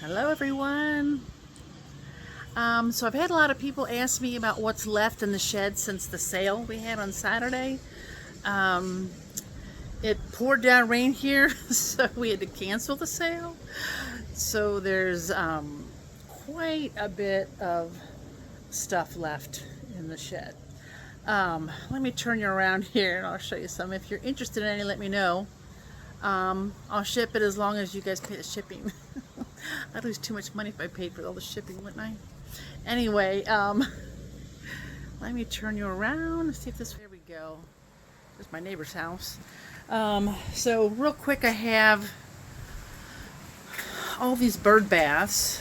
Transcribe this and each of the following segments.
Hello everyone. So I've had a lot of people ask me about what's left in the shed since the sale we had on Saturday. Um, it poured down rain here, so we had to cancel the sale. So there's quite a bit of stuff left in the shed. Let me turn you around here and I'll show you some. If you're interested in any, let me know. I'll ship it as long as you guys pay the shipping. I'd lose too much money if I paid for all the shipping, wouldn't I? Anyway, let me turn you around and see if this, there we go. There's my neighbor's house. So real quick, I have all these bird baths.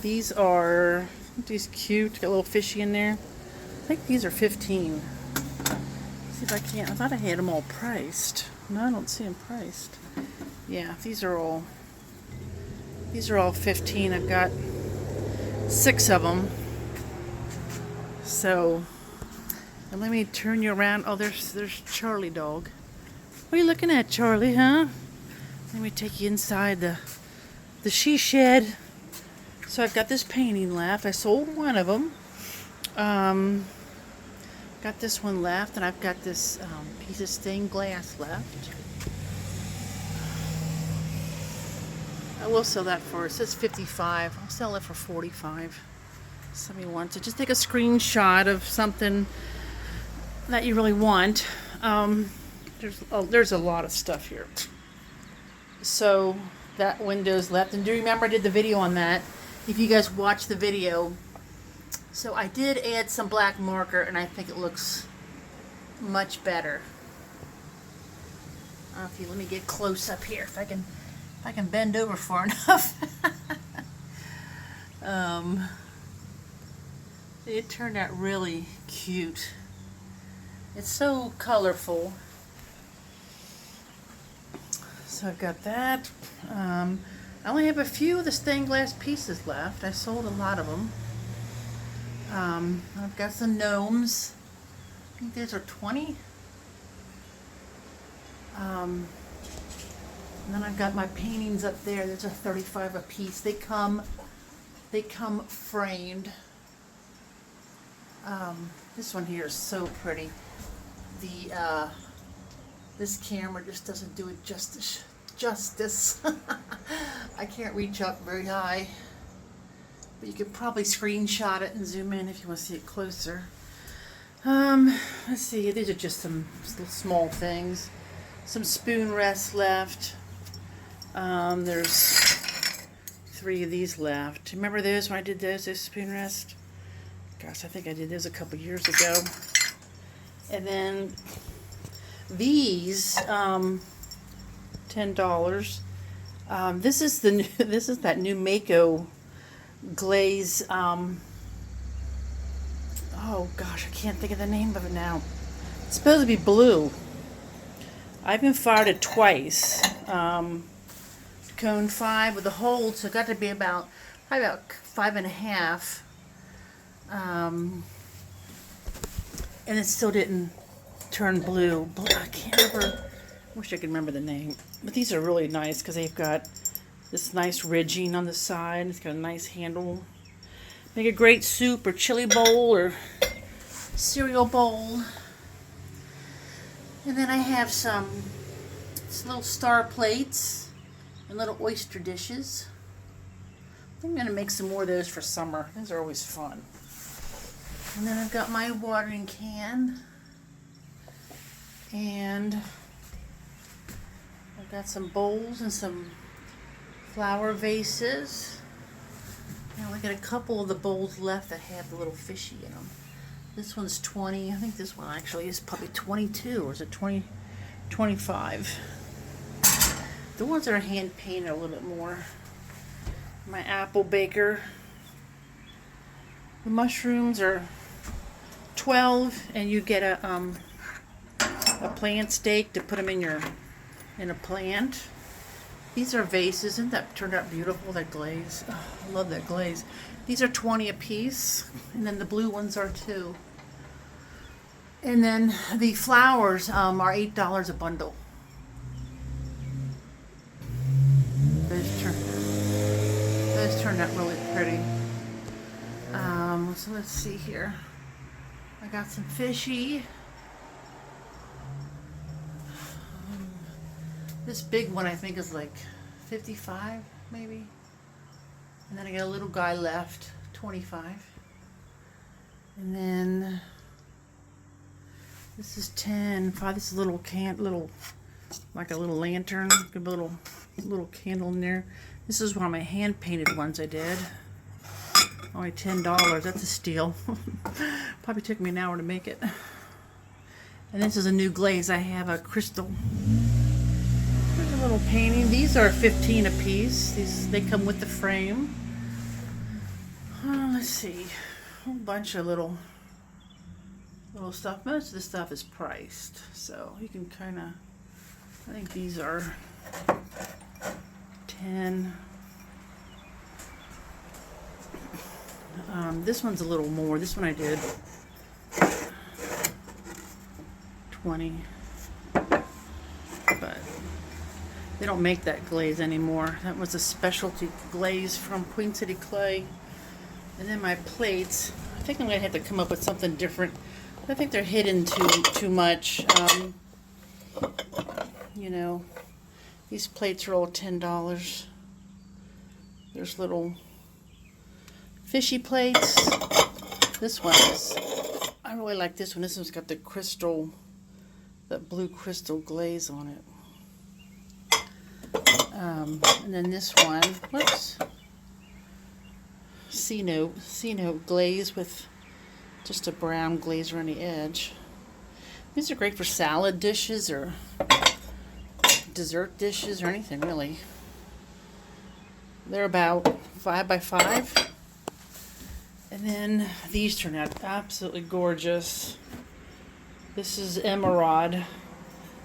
These are, these cute, got a little fishy in there. I think these are 15. Let's see if I can, I thought I had them all priced. No, I don't see them priced. Yeah, these are all 15. I've got 6 of them. So, and let me turn you around. Oh, there's Charlie dog. What are you looking at, Charlie, huh? Let me take you inside the she shed. So I've got this painting left. I sold one of them. Got this one left, and I've got this piece of stained glass left. I will sell that for, it says 55. I'll sell it for 45. Somebody wants to just take a screenshot of something that you really want. There's a lot of stuff here. So that window's left. And do remember I did the video on that. If you guys watched the video. So I did add some black marker and I think it looks much better. If you let me get close up here, if I can bend over far enough. It turned out really cute. It's so colorful. So I've got that. I only have a few of the stained glass pieces left. I sold a lot of them. I've got some gnomes. I think these are 20. And then I've got my paintings up there. There's a 35 a piece. They come framed. This one here is so pretty. This camera just doesn't do it justice. I can't reach up very high, but you could probably screenshot it and zoom in if you want to see it closer. Let's see. These are just some small things. Some spoon rests left. There's 3 of these left. Remember those when I did those spoon rest? Gosh, I think I did those a couple years ago. And then these, $10. This is that new Mako glaze. Oh gosh, I can't think of the name of it now. It's supposed to be blue. I've been fired it twice. Cone 5 with a hold, so it got to be probably about 5.5. And it still didn't turn blue. I can't remember. I wish I could remember the name. But these are really nice because they've got this nice ridging on the side. It's got a nice handle. Make a great soup or chili bowl or cereal bowl. And then I have some little star plates and little oyster dishes. I think I'm going to make some more of those for summer. Those are always fun. And then I've got my watering can. And I've got some bowls and some flower vases. Now I got a couple of the bowls left that have the little fishy in them. This one's 20. I think this one actually is probably 22, or is it 25? The ones that are hand painted a little bit more. My apple baker. The mushrooms are 12, and you get a plant stake to put them in a plant. These are vases. Isn't that turned out beautiful, that glaze? Oh, I love that glaze. These are 20 a piece, and then the blue ones are too. And then the flowers are $8 a bundle. turned out really pretty. So let's see here. I got some fishy. This big one I think is like 55 maybe. And then I got a little guy left, 25. And then this is 10. This is a little like a little lantern, a little candle in there. This is one of my hand painted ones I did. Only $10. That's a steal. Probably took me an hour to make it. And this is a new glaze. I have a crystal. There's a little painting. These are 15 a piece. They come with the frame. Let's see. A whole bunch of little stuff. Most of the stuff is priced, so you can kind of. I think these are 10. This one's a little more. This one I did 20, but they don't make that glaze anymore. That was a specialty glaze from Queen City Clay. And then my plates. I think I'm gonna have to come up with something different. I think they're hidden too much. You know, these plates are all $10. There's little fishy plates. This one is, I really like this one. This one's got the crystal, that blue crystal glaze on it. And then this one, whoops, C-note glaze with just a brown glaze around the edge. These are great for salad dishes or dessert dishes or anything really. They're about 5 by 5. And then these turn out absolutely gorgeous. This is emerald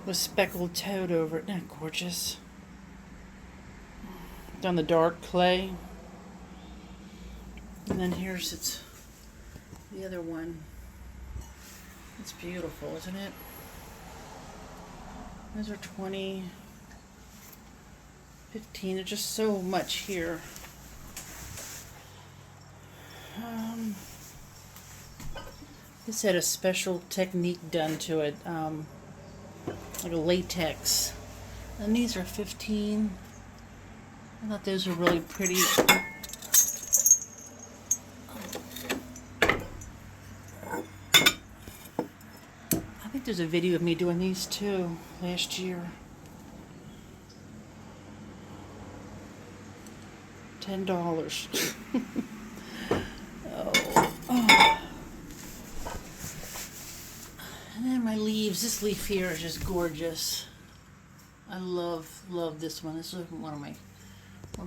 with speckled toad over it. Isn't that gorgeous? Done the dark clay. And then here's the other one. It's beautiful, isn't it? Those are 20, 15. There's just so much here. This had a special technique done to it, like a latex. And these are 15. I thought those were really pretty. I think there's a video of me doing these too last year. $10. And then my leaves. This leaf here is just gorgeous. I love this one. This is one of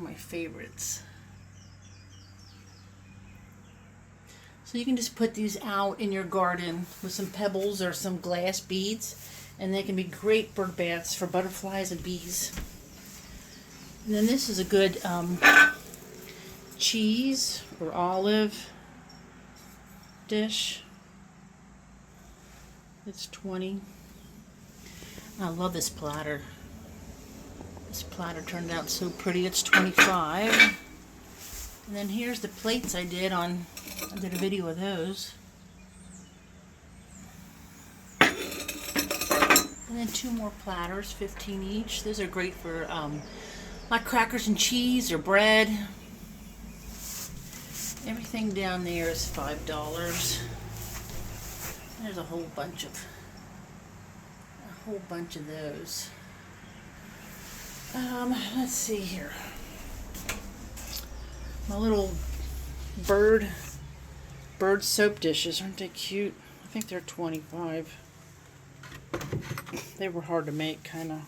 my favorites. So you can just put these out in your garden with some pebbles or some glass beads, and they can be great bird baths for butterflies and bees. And then this is a good cheese or olive dish. It's 20. I love this platter. This platter turned out so pretty. It's 25. And then here's the plates I did a video of those. And then 2 more platters, 15 each. Those are great for like crackers and cheese or bread. Everything down there is $5. There's a whole bunch of those. Let's see here. My little bird soap dishes, aren't they cute? I think they're 25. They were hard to make, kind of.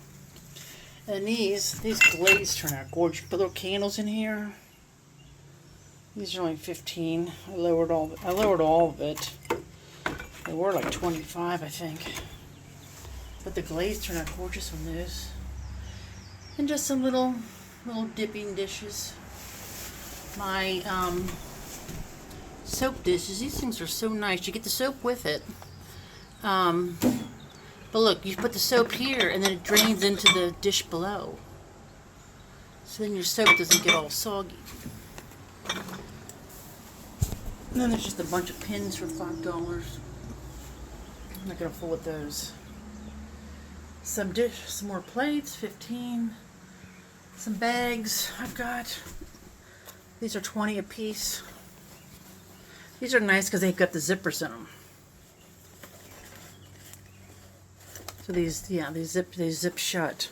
And these glazes turn out gorgeous. Put little candles in here. These are only 15. I lowered all of it. They were like 25, I think. But the glaze turned out gorgeous on those. And just some little dipping dishes. My soap dishes. These things are so nice. You get the soap with it. But look, you put the soap here, and then it drains into the dish below. So then your soap doesn't get all soggy. And then there's just a bunch of pins for $5. I'm not gonna fool with those. Some more plates, 15. Some bags I've got. These are 20 a piece. These are nice because they've got the zippers in them. So these, yeah, they zip shut.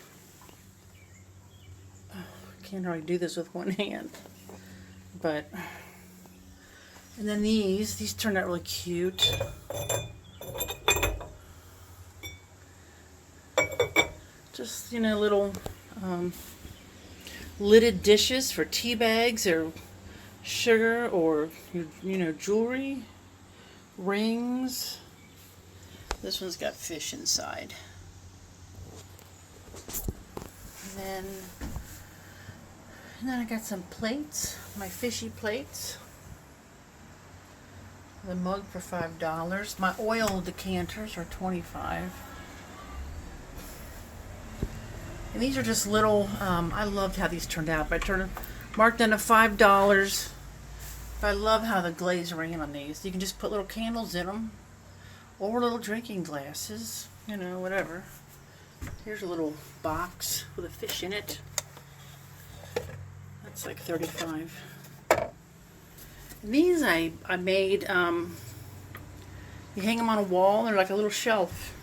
Oh, I can't hardly do this with one hand. But, and then these turned out really cute. Just, you know, little lidded dishes for tea bags or sugar or, you know, jewelry, rings. This one's got fish inside. And then I got some plates, my fishy plates. The mug for $5. My oil decanters are $25. And these are just little, I loved how these turned out. Marked down to $5. But I love how the glaze ran on these. You can just put little candles in them. Or little drinking glasses. You know, whatever. Here's a little box with a fish in it. That's like $35. And these I made, you hang them on a wall. They're like a little shelf.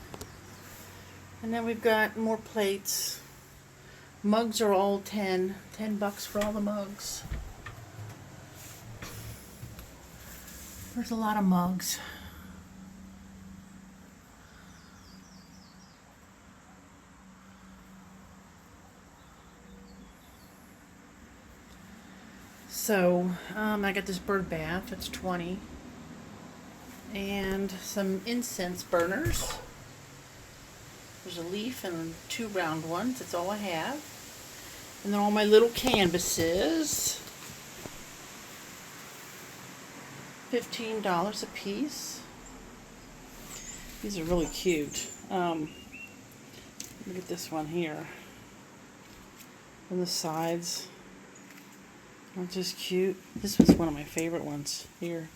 And then we've got more plates. Mugs are all $10 for all the mugs. There's a lot of mugs. So, I got this bird bath, it's 20. And some incense burners. There's a leaf and 2 round ones, that's all I have. And then all my little canvases. $15 a piece. These are really cute. Look at this one here. On the sides. Aren't those cute? This was one of my favorite ones here.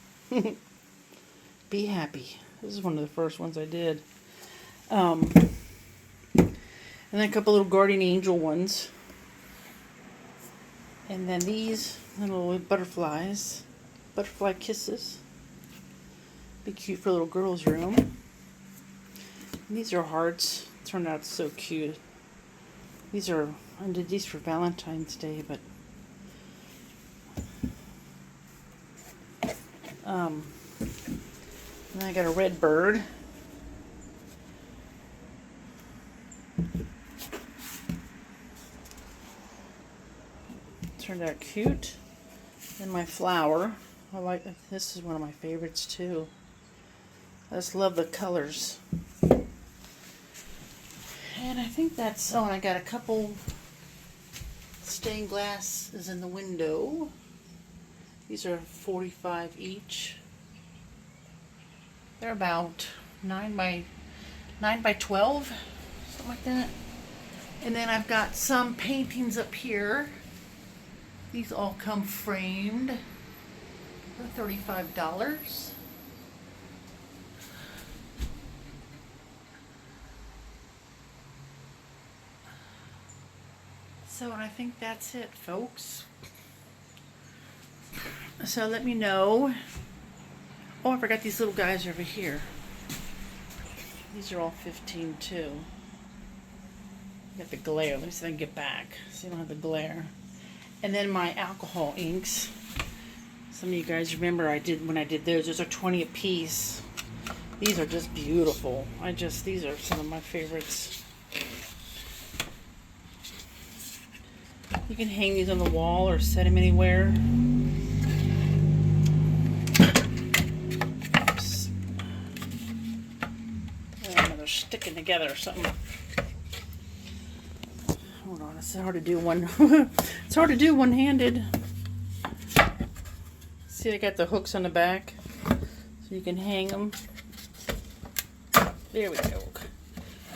Be happy. This is one of the first ones I did. And then a couple little guardian angel ones. And then these little butterflies. Butterfly kisses. Be cute for a little girl's room. And these are hearts. Turned out so cute. These are, I did these for Valentine's Day, but and I got a red bird. Turned out cute. And my flower. I like this is one of my favorites too. I just love the colors. And I think that's, oh, and I got a couple stained glasses in the window. These are $45 each. They're about 9 by 12, something like that. And then I've got some paintings up here. These all come framed for $35. So I think that's it, folks. So let me know. Oh, I forgot these little guys over here. These are all 15 too. Got the glare. Let me see if I can get back so you don't have the glare. And then my alcohol inks. Some of you guys remember when I did those. Those are 20 a piece. These are just beautiful. These are some of my favorites. You can hang these on the wall or set them anywhere. They're sticking together or something. Hold on, it's hard to do it's hard to do one-handed. See, I got the hooks on the back, so you can hang them. There we go.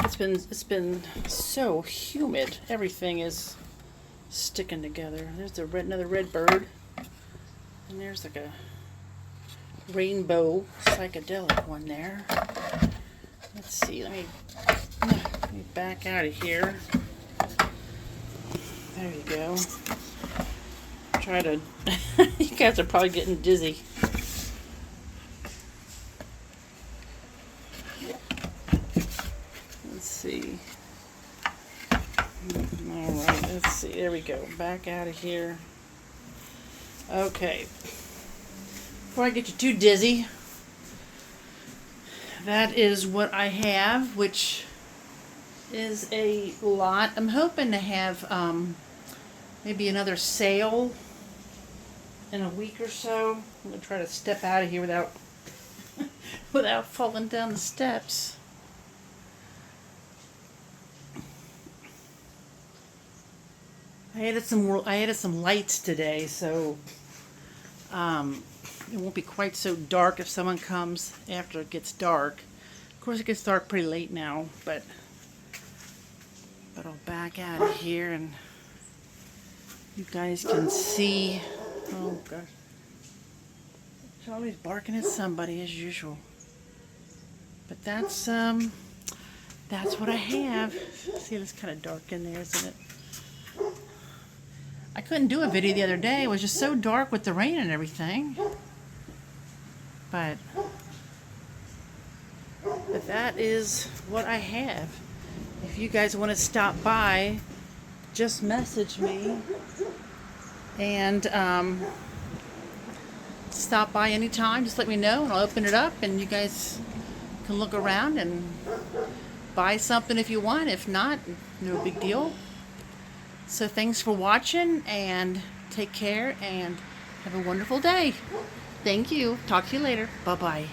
It's been so humid. Everything is sticking together. There's another red bird. And there's like a rainbow psychedelic one there. Let's see, let me back out of here. There you go. Try to, you guys are probably getting dizzy. Let's see. Alright, let's see, there we go. Back out of here. Okay. Before I get you too dizzy, that is what I have, which is a lot. I'm hoping to have maybe another sale in a week or so. I'm going to try to step out of here without without falling down the steps. I added some lights today, so it won't be quite so dark if someone comes after it gets dark. Of course, it gets dark pretty late now, but I'll back out of here and you guys can see. Oh gosh, Charlie's barking at somebody as usual. But that's what I have. See, it's kind of dark in there, isn't it? I couldn't do a video the other day. It was just so dark with the rain and everything. But that is what I have. If you guys want to stop by, just message me and stop by anytime. Just let me know and I'll open it up and you guys can look around and buy something if you want. If not, no big deal. So thanks for watching and take care and have a wonderful day. Thank you. Talk to you later. Bye-bye.